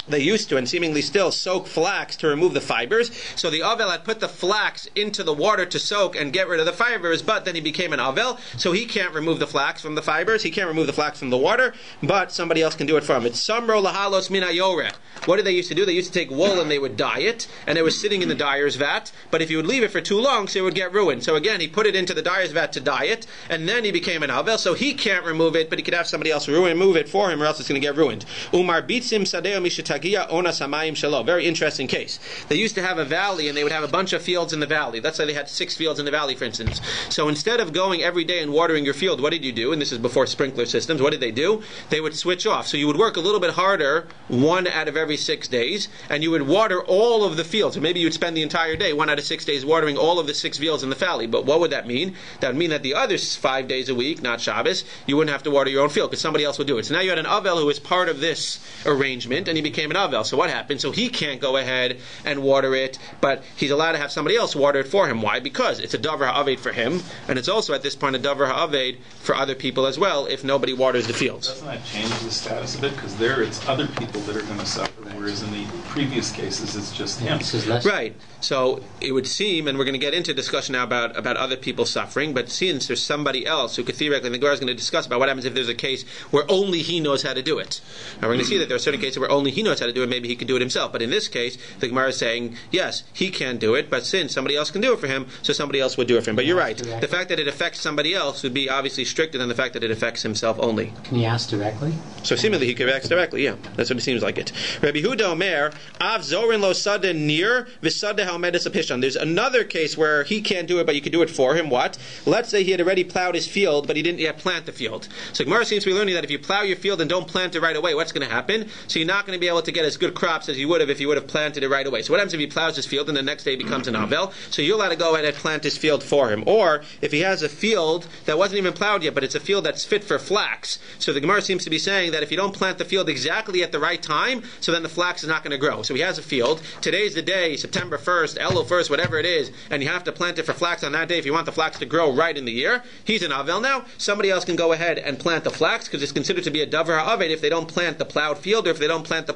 [SPEAKER 1] They used to, and seemingly still, soak flax to remove the fibers. So the Avel had put the flax into the water to soak and get rid of the fibers, but then he became an Avel, so he can't remove the flax from the fibers, he can't remove the flax from the water, but somebody else can do it for him. It's Samro Lahalos Mina Yoreh. What did they used to do? They used to take wool and they would dye it, and it was sitting in the dyer's vat, but if you would leave it for too long, so it would get ruined. So again, he put it into the dyer's vat to dye it, and then he became an Avel, so he can't remove it, but he could have somebody else remove it for him, or else it's going to get ruined. Umar Bitzim Sadeo Mishatagia Onas Hamayim Shalo. Very interesting case. They used to have a valley, and they would have a bunch of fields in the valley. Let's say they had 6 fields in the valley, for instance. So instead of going every day and watering your field, what did you do? And this is before sprinkler systems. What did they do? They would switch off. So you would work a little bit harder 1 out of every 6 days, and you would water all of the fields. So maybe you would spend the entire day, 1 out of 6 days, watering all of the 6 fields in the valley. But what would that mean? That would mean that the other 5 days a week, not Shabbos, you wouldn't have to water your own field because somebody else would do it. So now you had an Avel who was part of this arrangement, and he became an Avel. So what happened? So he can't go ahead and water it, but he's allowed to have somebody else water it for him. Why? Because it's a davar ha'aved for him, and it's also at this point a davar ha'aved for other people as well if nobody waters the fields.
[SPEAKER 4] Doesn't that change the status a bit? Because there it's other people that are going to suffer, whereas in the previous cases it's just him.
[SPEAKER 1] Right. So it would seem, and we're going to get into discussion now about other people suffering, but since there's somebody else who could theoretically, the Gemara is going to discuss about what happens if there's a case where only he knows how to do it. Now we're going to see that there are certain cases where only he knows how to do it, maybe he can do it himself. But in this case, the Gemara is saying, yes, he can do it, but since somebody else can do it for him, so somebody else would do it for him. But you're right. The fact that it affects somebody else would be obviously stricter than the fact that it affects himself only.
[SPEAKER 6] Can he ask directly?
[SPEAKER 1] So seemingly he could ask directly, yeah. That's what it seems like it. Rabbi Huda Omer, Av Zorin Lo Sada Nir, Visada Halmedes Apishan. There's another case where he can't do it, but you could do it for him. What? Let's say he had already plowed his field, but he didn't yet plant the field. So Gemara seems to be learning that if you plow your field and don't plant it right away, what's going to happen? So you're not going to be able to get as good crops as you would have if you would have planted it right away. So what happens if he plows his field and the next day he becomes an Avel? So you're allowed to go ahead and plant his field for him. Or if he has a field that wasn't even plowed yet, but it's a field that's fit for flax. So the Gemara seems to be saying that if you don't plant the field exactly at the right time, so then the flax is not going to grow. So he has a field. Today's the day, September 1st, Elul 1st, whatever it is, and you have to plant it for flax on that day if you want the flax to grow right in the year. He's an Avel now. Somebody else can go ahead and plant the flax because it's considered to be a davar ha'aved if they don't plant the plowed field or if they don't plant the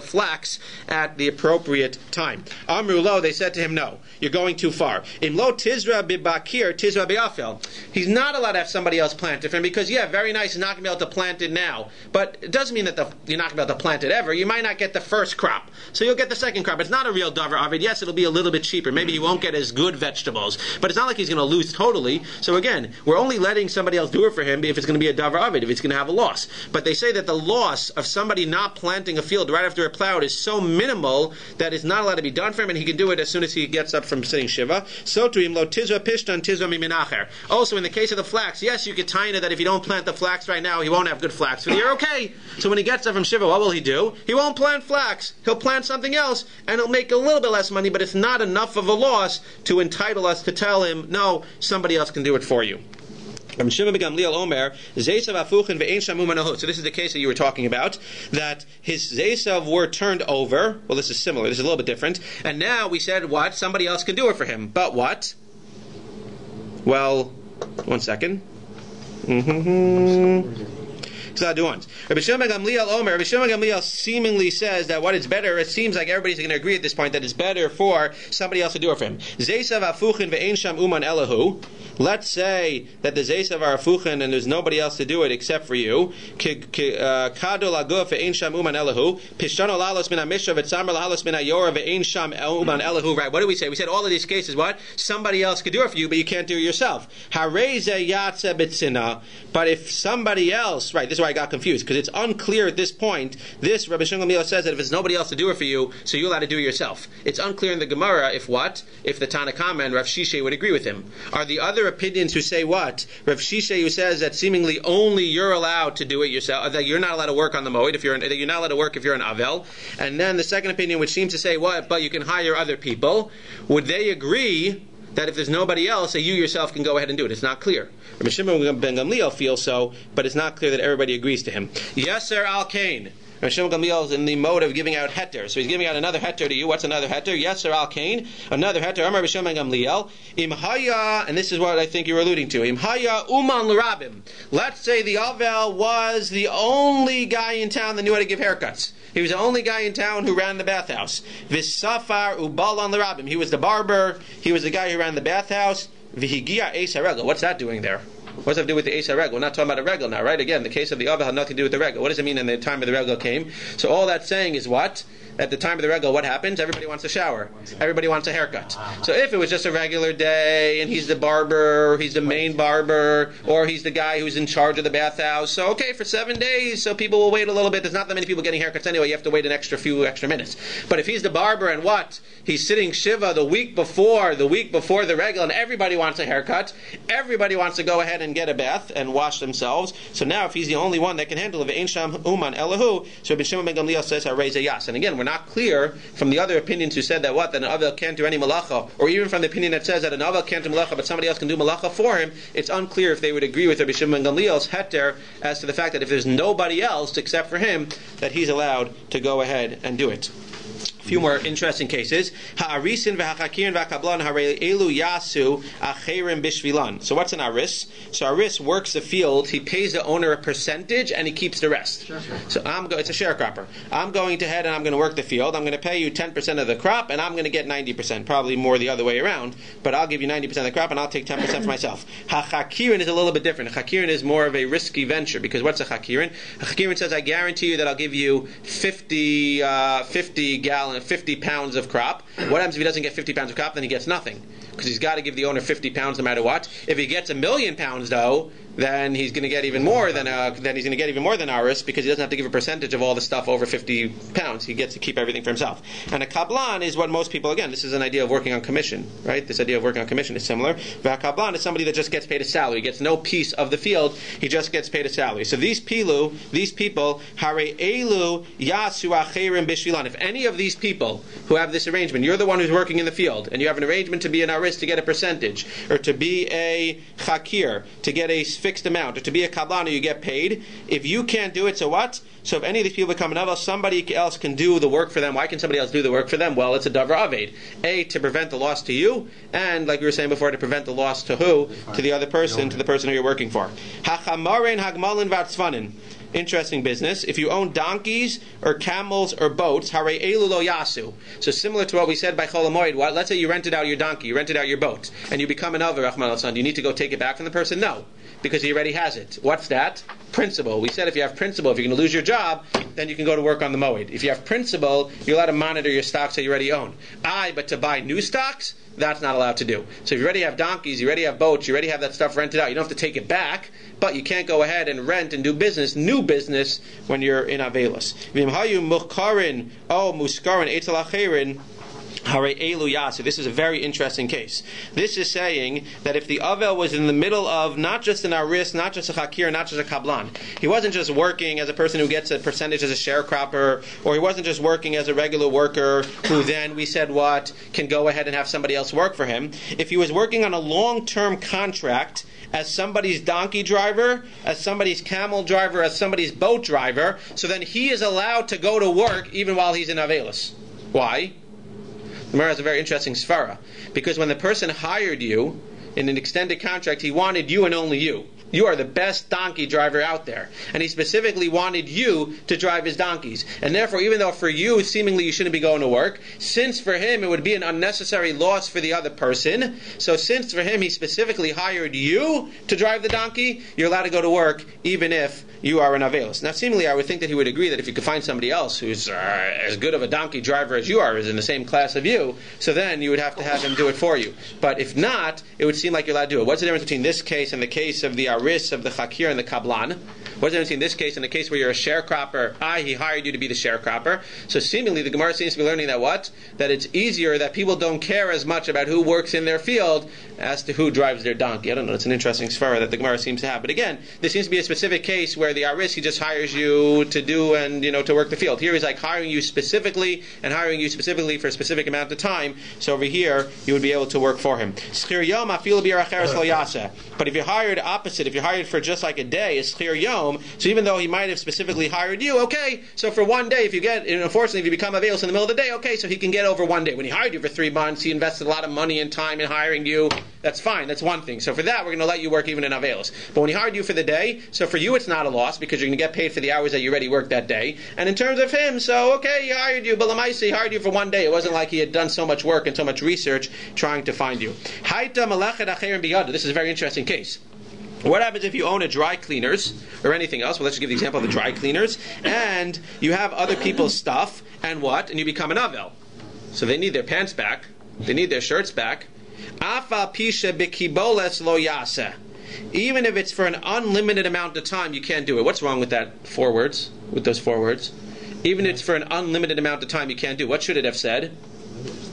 [SPEAKER 1] flax at the appropriate time. Amru lo, they said to him, no, you're going too far. Im lo tizra bibakir, tizra bi'afel. He's not allowed to have somebody else plant it for him because, yeah, very nice, he's not going to be able to plant it now. But it doesn't mean that you're not going to be able to plant it ever. You might not get the first crop. So you'll get the second crop. It's not a real davar ha'aved. Yes, it'll be a little bit cheaper. Maybe you won't get as good vegetables. But it's not like he's going to lose totally. So again, we're only letting somebody else do it for him if it's going to be a davar ha'aved, if it's going to have a loss. But they say that the loss of somebody not planting a field right after it plowed is so minimal that it's not allowed to be done for him, and he can do it as soon as he gets up from sitting Shiva. So to him, lo tizra pishtan tizra miminacher. Also, in the case of the flax, yes, you could tie in it that if you don't plant the flax right now, he won't have good flax for the year. Okay. So when he gets up from Shiva, what will he do? He won't plant flax. He'll plant something else, and he'll make a little bit less money, but it's not enough of a loss to entitle us to tell him, no, somebody else can do it for you. So this is the case that you were talking about, that his Zesav were turned over. Well, this is similar. This is a little bit different. And now we said, what? Somebody else can do it for him. But what? Well, one second. He's allowed to do once. Rabbi Shimon ben Gamliel seemingly says that what is better, it seems like everybody's going to agree at this point that it's better for somebody else to do it for him. Zeisav afuchin ve'ein sham uman elahu. Let's say that the Zeisav are afuchin and there's nobody else to do it except for you. Kado laguf ve'ein sham uman elahu. Pishtano lalos min ha'mishra v'tzamar lalos min ha'yorah ve'ein sham uman elahu. Right, what did we say? We said all of these cases, what? Somebody else could do it for you, but you can't do it yourself. Hareze yatsa b'tzina. But if somebody else, right, this is why I got confused, because it's unclear at this point. This, Rabbi Shimon ben Gamliel says that if there's nobody else to do it for you, so you're allowed to do it yourself. It's unclear in the Gemara if what? If the Tanna Kama and Rav Shishay would agree with him. Are the other opinions who say what? Rav Shishay who says that seemingly only you're allowed to do it yourself, that you're not allowed to work on the Moed, that you're not allowed to work if you're an Avel. And then the second opinion, which seems to say what? But you can hire other people. Would they agree that if there's nobody else, that you yourself can go ahead and do it? It's not clear. Rabbi Shimon ben Gamliel feels so, but it's not clear that everybody agrees to him. Yeser al Kain. Rabbi Shimon ben Gamliel is in the mode of giving out heter. So he's giving out another heter to you. What's another heter? Yeser al Kain. Another heter. Rabbi Shimon ben Gamliel. Im haya, and this is what I think you were alluding to. Im haya uman l'rabim. Let's say the Avel was the only guy in town that knew how to give haircuts. He was the only guy in town who ran the bathhouse. V'safar ubalan l'rabim. He was the barber. He was the guy who ran the bathhouse. V'higia eis haregel. What's that doing there? What does that have to do with the Eis HaRegel? We're not talking about a regel now, right? Again, the case of the Avel had nothing to do with the regel. What does it mean in the time of the regel came? So all that's saying is what? At the time of the regel, what happens? Everybody wants a shower. Everybody wants a haircut. So if it was just a regular day, and he's the barber, he's the main barber, or he's the guy who's in charge of the bathhouse, so okay, for 7 days, so people will wait a little bit. There's not that many people getting haircuts anyway. You have to wait an few extra minutes. But if he's the barber and what? He's sitting Shiva the week before the regel, and everybody wants a haircut. Everybody wants to go ahead and get a bath and wash themselves. So now, if he's the only one that can handle it, ve'ein sham uman elahu, so Rabbi Shimon ben Gamliel says, Raizel yas. And again, we're not clear from the other opinions who said that what? That an Avel can't do any malacha, or even from the opinion that says that an Avel can't do malacha, but somebody else can do malacha for him. It's unclear if they would agree with Rabbi Shimon ben Gamliel's heter as to the fact that if there's nobody else except for him, that he's allowed to go ahead and do it. A few more interesting cases. Ha'arisin v'hachakirin v'hakablan harei elu yasu acherim bishvilan. So what's an aris? So aris works the field. He pays the owner a percentage and he keeps the rest. Sure. So it's a sharecropper. I'm going ahead and I'm going to work the field. I'm going to pay you 10% of the crop and I'm going to get 90%. Probably more the other way around. But I'll give you 90% of the crop and I'll take 10% for myself. Hachakirin is a little bit different. A chakirin is more of a risky venture because what's a chakirin? A chakirin says I guarantee you that I'll give you 50 pounds of crop. What happens if he doesn't get 50 pounds of crop? Then he gets nothing. Because he's got to give the owner 50 pounds no matter what. If he gets 1,000,000 pounds though, then he's going to get even more than ours because he doesn't have to give a percentage of all the stuff over 50 pounds. He gets to keep everything for himself. And a kablan is what most people, again, this is an idea of working on commission, right? This idea of working on commission is similar. Kablan is somebody that just gets paid a salary. He gets no piece of the field. He just gets paid a salary. So these people, hare elu yasu acherim bishvilan. If any of these people who have this arrangement, you're the one who's working in the field, and you have an arrangement to be an aris to get a percentage, or to be a chakir to get a fixed amount, or to be a kablana, you get paid. If you can't do it, so what? So if any of these people become an avel, somebody else can do the work for them. Why can somebody else do the work for them? Well, it's a davar aved. A, to prevent the loss to you, and like we were saying before, to prevent the loss to who? To the other person, to the person who you're working for. Hachamarin hagmalin vatzvanin. Interesting business. If you own donkeys or camels or boats, hare elu lo yasu. So similar to what we said by Chol HaMoed, let's say you rented out your donkey, you rented out your boat, and you become an aver, Rahman al-San. Do you need to go take it back from the person? No, because he already has it. What's that? Principle. We said if you have principle, if you're going to lose your job, then you can go to work on the Moed. If you have principle, you're allowed to monitor your stocks that you already own. But to buy new stocks, that's not allowed to do. So if you already have donkeys, you already have boats, you already have that stuff rented out, you don't have to take it back, but you can't go ahead and rent and do new business, when you're in Avelis. So this is a very interesting case. This is saying that if the Avel was in the middle of not just an aris, not just a chakir, not just a kablan, he wasn't just working as a person who gets a percentage as a sharecropper, or he wasn't just working as a regular worker who then, we said what, can go ahead and have somebody else work for him. If he was working on a long-term contract as somebody's donkey driver, as somebody's camel driver, as somebody's boat driver, so then he is allowed to go to work even while he's in Avelis. Why? The Gemara has a very interesting svara, because when the person hired you in an extended contract, he wanted you and only you. You are the best donkey driver out there. And he specifically wanted you to drive his donkeys. And therefore, even though for you, seemingly you shouldn't be going to work, since for him it would be an unnecessary loss for the other person, so since for him he specifically hired you to drive the donkey, you're allowed to go to work even if you are an Avelos. Now, seemingly I would think that he would agree that if you could find somebody else who's as good of a donkey driver as you are, is in the same class of you, so then you would have to have him do it for you. But if not, it would seem like you're allowed to do it. What's the difference between this case and the case of the Aris, of the Chakir, and the Kablan? What's the difference between this case and the case where you're a sharecropper? He hired you to be the sharecropper. So seemingly the Gemara seems to be learning that what? That it's easier, that people don't care as much about who works in their field as to who drives their donkey. I don't know, it's an interesting svara that the Gemara seems to have. But again, this seems to be a specific case where the Aris, he just hires you to do and, to work the field. Here he's like hiring you specifically and hiring you specifically for a specific amount of time. So over here, you would be able to work for him. But if you're hired opposite, if you're hired for just like a day, it's schir yom. So even though he might have specifically hired you, okay, so for one day, if you get, unfortunately, if you become available in the middle of the day, okay, so he can get over one day. When he hired you for 3 months, he invested a lot of money and time in hiring you. That's fine. That's one thing. So for that, we're going to let you work even in Avelos. But when he hired you for the day, so for you, it's not a loss because you're going to get paid for the hours that you already worked that day. And in terms of him, so okay, he hired you, but Lamaisi, he hired you for one day. It wasn't like he had done so much work and so much research trying to find you. This is a very interesting case. What happens if you own a dry cleaners or anything else? Well, let's just give the example of the dry cleaners. And you have other people's stuff, and what? And you become an avel. So they need their pants back. They need their shirts back. Even if it's for an unlimited amount of time, you can't do it. What's wrong with that 4 words? With those 4 words? Even if it's for an unlimited amount of time, you can't do it. What should it have said?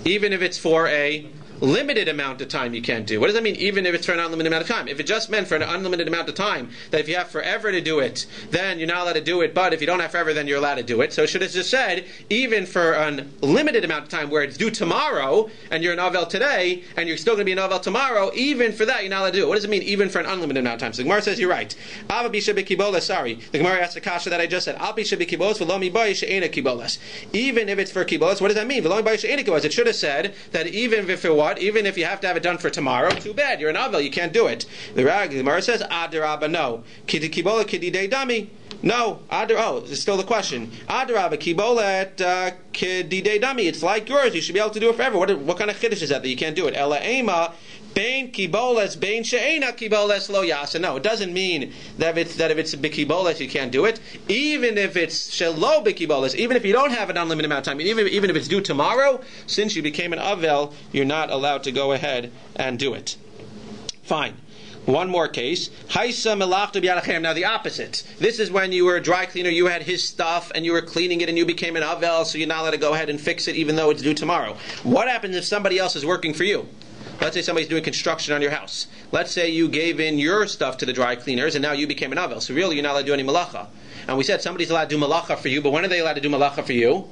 [SPEAKER 1] Even if it's for a limited amount of time, you can't do. What does that mean, even if it's for an unlimited amount of time? If it just meant for an unlimited amount of time, that if you have forever to do it, then you're not allowed to do it, but if you don't have forever, then you're allowed to do it. So it should have just said, even for an limited amount of time, where it's due tomorrow, and you're an Avel today, and you're still going to be an Avel tomorrow, even for that, you're not allowed to do it. What does it mean, even for an unlimited amount of time? So the Gemara says, you're right. Sorry, the Gemara asked the kasha that I just said. Even if it's for kibolas, what does that mean? It should have said that even if for what? Even if you have to have it done for tomorrow, too bad. You're an avel, you can't do it. The Gemara says, Adarabba, no. Kibola kididei dami. No. It's still the question. Adarabba, kibola kididei dami. It's like yours. You should be able to do it forever. What kind of chiddush is that you can't do it? Ela ema. Bain kiboles, bain she'ena kiboles lo yasa. No, it doesn't mean that if it's bikiboles you can't do it. Even if it's shelo bikiboles, even if you don't have an unlimited amount of time, even if it's due tomorrow, since you became an avel, you're not allowed to go ahead and do it. Fine. One more case. Now the opposite. This is when you were a dry cleaner, you had his stuff, and you were cleaning it, and you became an avel, so you're not allowed to go ahead and fix it, even though it's due tomorrow. What happens if somebody else is working for you? Let's say somebody's doing construction on your house. Let's say you gave in your stuff to the dry cleaners, and now you became an avel. So really, you're not allowed to do any malacha. And we said somebody's allowed to do malacha for you, but when are they allowed to do malacha for you?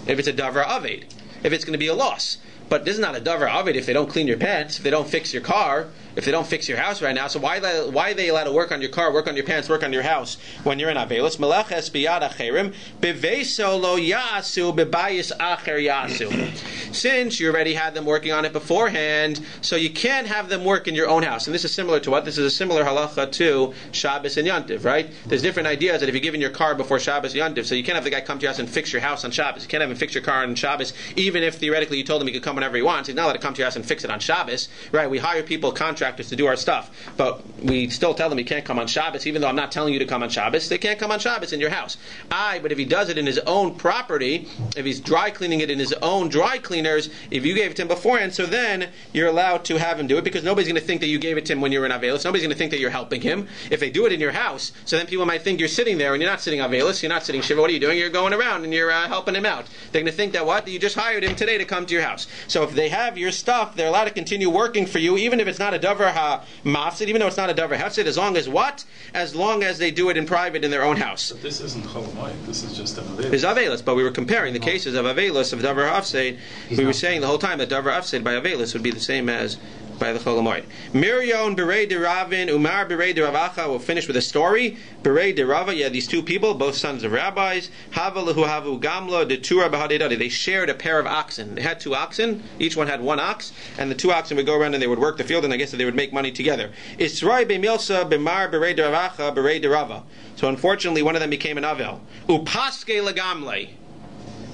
[SPEAKER 1] If it's a davar aved. If it's going to be a loss. But this is not a davar aved if they don't clean your pants, if they don't fix your car, if they don't fix your house right now. So why are they allowed to work on your car, work on your pants, work on your house when you're in Avelos? Melaches biyad acherim beveso lo yasu bebayis acher yasu. Since you already had them working on it beforehand, so you can't have them work in your own house. And this is similar to what? This is a similar halacha to Shabbos and Yontif, right? There's different ideas that if you're giving your car before Shabbos and Yontif, so you can't have the guy come to your house and fix your house on Shabbos. You can't have him fix your car on Shabbos, even if theoretically you told him he could come whenever he wants. He's not allowed to come to your house and fix it on Shabbos, right? We hire people, contractors, to do our stuff, but we still tell them he can't come on Shabbos, even though I'm not telling you to come on Shabbos. They can't come on Shabbos in your house. But if he does it in his own property, if he's dry cleaning it in his own dry cleaners, if you gave it to him beforehand, so then you're allowed to have him do it, because nobody's going to think that you gave it to him when you were in Avelis. Nobody's going to think that you're helping him. If they do it in your house, so then people might think you're sitting there and you're not sitting Avelis, you're not sitting Shiva. What are you doing? You're going around and you're helping him out. They're going to think that what? You just hired him today to come to your house. So if they have your stuff, they're allowed to continue working for you, even if it's not a davar ha-mafsid, even though it's not a davar hefsid, as long as what? As long as they do it in private in their own house.
[SPEAKER 4] But this isn't cholamayit. This is just Avelis.
[SPEAKER 1] It's Avelis, but we were comparing the cases of Avelis, of davar hafsid. We were saying the whole time that davar hafsid by Avelis would be the same as by the Chol Hamoed. Mirion Berei de Ravin, Umar Berei de Ravacha. We'll finish with a story. Berei de Rava. You had these two people, both sons of rabbis. Hava lehu havu gamla de Tura b'hadedadi. They shared a pair of oxen. They had two oxen. Each one had one ox, and the two oxen would go around and they would work the field, and I guess that they would make money together. Israi b'milsa b'mar Berei de Ravacha Berei de Rava. So unfortunately, one of them became an avel. Upaske legamle.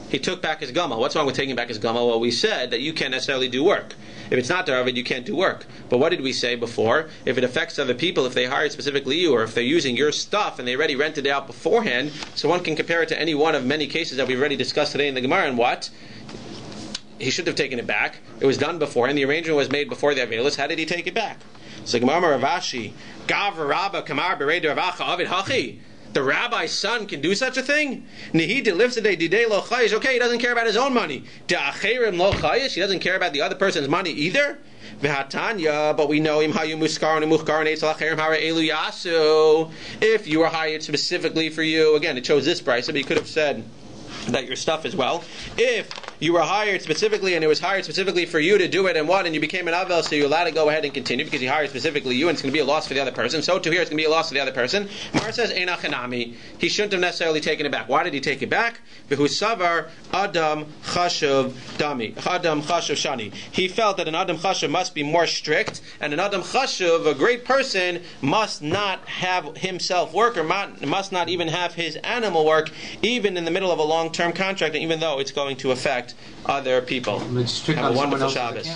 [SPEAKER 1] He took back his gama. What's wrong with taking back his gama? Well, we said that you can't necessarily do work. If it's not David, you can't do work. But what did we say before? If it affects other people, if they hired specifically you, or if they're using your stuff and they already rented it out beforehand, so one can compare it to any one of many cases that we've already discussed today in the Gemara. And what? He should have taken it back. It was done before, and the arrangement was made before the Avelis. How did he take it back? So Gemara Ravashi, Gav Rabba Kamar Berei Ravacha Avid Hachi. The rabbi's son can do such a thing? Nihid lives today, didei lo chayish. Okay, he doesn't care about his own money. Da'acherim lo chayish. He doesn't care about the other person's money either. V'hatanya, but we know him hayu muskaron u'muchkaron eitzel acherim hara elu yasu. If you were hired specifically for you, again, it chose this price, but he could have said that your stuff as well. If you were hired specifically, and it was hired specifically for you to do it, and you became an avel, so you're allowed to go ahead and continue because he hired specifically you, and it's going to be a loss for the other person. So to here, it's going to be a loss for the other person. Mar says, Eina chanami. He shouldn't have necessarily taken it back. Why did he take it back? V'hu savar Adam chashuv dami. Adam chashuv shani. He felt that an Adam chashuv must be more strict, and an Adam chashuv, a great person, must not have himself work, or must not even have his animal work, even in the middle of a long-term contract, and even though it's going to affect other people.
[SPEAKER 6] Have a
[SPEAKER 1] wonderful Shabbos.